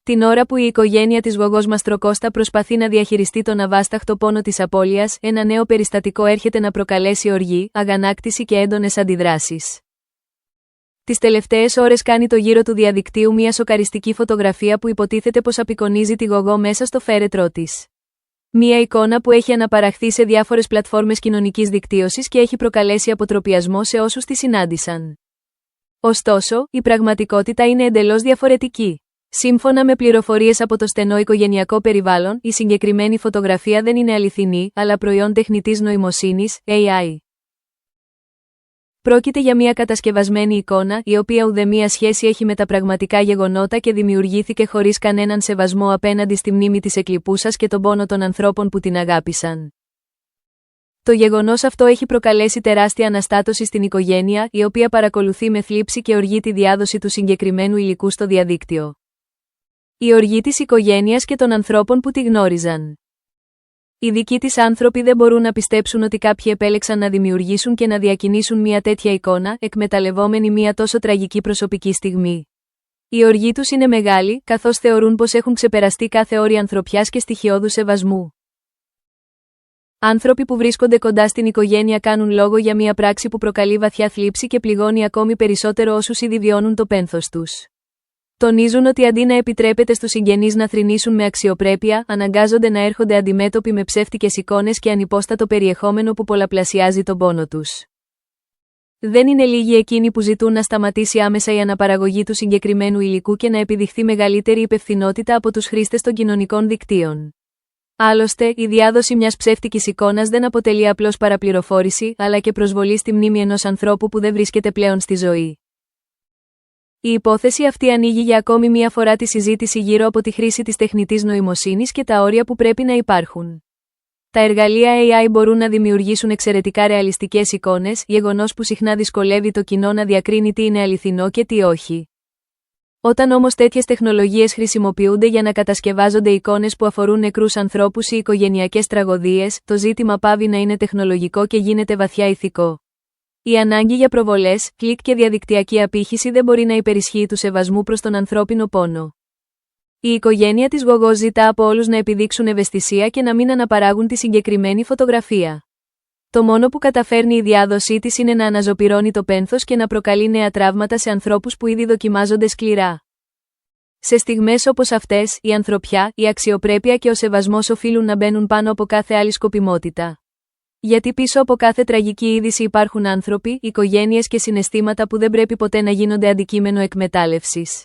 Την ώρα που η οικογένεια της Γογός Μαστροκώστα προσπαθεί να διαχειριστεί τον αβάσταχτο πόνο της απώλειας, ένα νέο περιστατικό έρχεται να προκαλέσει οργή, αγανάκτηση και έντονες αντιδράσεις. Τις τελευταίες ώρες κάνει το γύρο του διαδικτύου μια σοκαριστική φωτογραφία που υποτίθεται πως απεικονίζει τη Γογό μέσα στο φέρετρό της. Μια εικόνα που έχει αναπαραχθεί σε διάφορες πλατφόρμες κοινωνικής δικτύωσης και έχει προκαλέσει αποτροπιασμό σε όσους τη συνάντησαν. Ωστόσο, η πραγματικότητα είναι εντελώς διαφορετική. Σύμφωνα με πληροφορίες από το στενό οικογενειακό περιβάλλον, η συγκεκριμένη φωτογραφία δεν είναι αληθινή, αλλά προϊόν τεχνητής νοημοσύνης, AI. Πρόκειται για μια κατασκευασμένη εικόνα, η οποία ουδέμια σχέση έχει με τα πραγματικά γεγονότα και δημιουργήθηκε χωρίς κανέναν σεβασμό απέναντι στη μνήμη της εκλειπούσας και τον πόνο των ανθρώπων που την αγάπησαν. Το γεγονός αυτό έχει προκαλέσει τεράστια αναστάτωση στην οικογένεια, η οποία παρακολουθεί με θλίψη και οργή τη διάδοση του συγκεκριμένου υλικού στο διαδίκτυο. Η οργή της οικογένειας και των ανθρώπων που τη γνώριζαν. Οι δικοί της άνθρωποι δεν μπορούν να πιστέψουν ότι κάποιοι επέλεξαν να δημιουργήσουν και να διακινήσουν μια τέτοια εικόνα, εκμεταλλευόμενοι μια τόσο τραγική προσωπική στιγμή. Η οργή τους είναι μεγάλη, καθώς θεωρούν πως έχουν ξεπεραστεί κάθε όρια ανθρωπιάς και στοιχειώδου σεβασμού. Άνθρωποι που βρίσκονται κοντά στην οικογένεια κάνουν λόγο για μια πράξη που προκαλεί βαθιά θλίψη και πληγώνει ακόμη περισσότερο όσους ήδη βιώνουν το πένθος τους. Τονίζουν ότι αντί να επιτρέπεται στους συγγενείς να θρηνήσουν με αξιοπρέπεια, αναγκάζονται να έρχονται αντιμέτωποι με ψεύτικες εικόνες και ανυπόστατο περιεχόμενο που πολλαπλασιάζει τον πόνο τους. Δεν είναι λίγοι εκείνοι που ζητούν να σταματήσει άμεσα η αναπαραγωγή του συγκεκριμένου υλικού και να επιδειχθεί μεγαλύτερη υπευθυνότητα από τους χρήστες των κοινωνικών δικτύων. Άλλωστε, η διάδοση μιας ψεύτικης εικόνας δεν αποτελεί απλώς παραπληροφόρηση, αλλά και προσβολή στη μνήμη ενός ανθρώπου που δεν βρίσκεται πλέον στη ζωή. Η υπόθεση αυτή ανοίγει για ακόμη μία φορά τη συζήτηση γύρω από τη χρήση της τεχνητής νοημοσύνης και τα όρια που πρέπει να υπάρχουν. Τα εργαλεία AI μπορούν να δημιουργήσουν εξαιρετικά ρεαλιστικές εικόνες, γεγονός που συχνά δυσκολεύει το κοινό να διακρίνει τι είναι αληθινό και τι όχι. Όταν όμως τέτοιες τεχνολογίες χρησιμοποιούνται για να κατασκευάζονται εικόνες που αφορούν νεκρούς ανθρώπους ή οικογενειακές τραγωδίες, το ζήτημα πάβει να είναι τεχνολογικό και γίνεται βαθιά ηθικό. Η ανάγκη για προβολές, κλικ και διαδικτυακή απήχηση δεν μπορεί να υπερισχύει του σεβασμού προς τον ανθρώπινο πόνο. Η οικογένεια της Γογό ζητά από όλους να επιδείξουν ευαισθησία και να μην αναπαράγουν τη συγκεκριμένη φωτογραφία. Το μόνο που καταφέρνει η διάδοσή της είναι να αναζωπυρώνει το πένθος και να προκαλεί νέα τραύματα σε ανθρώπους που ήδη δοκιμάζονται σκληρά. Σε στιγμές όπως αυτές, η ανθρωπιά, η αξιοπρέπεια και ο σεβασμός οφείλουν να μπαίνουν πάνω από κάθε άλλη σκοπιμότητα. Γιατί πίσω από κάθε τραγική είδηση υπάρχουν άνθρωποι, οικογένειες και συναισθήματα που δεν πρέπει ποτέ να γίνονται αντικείμενο εκμετάλλευσης.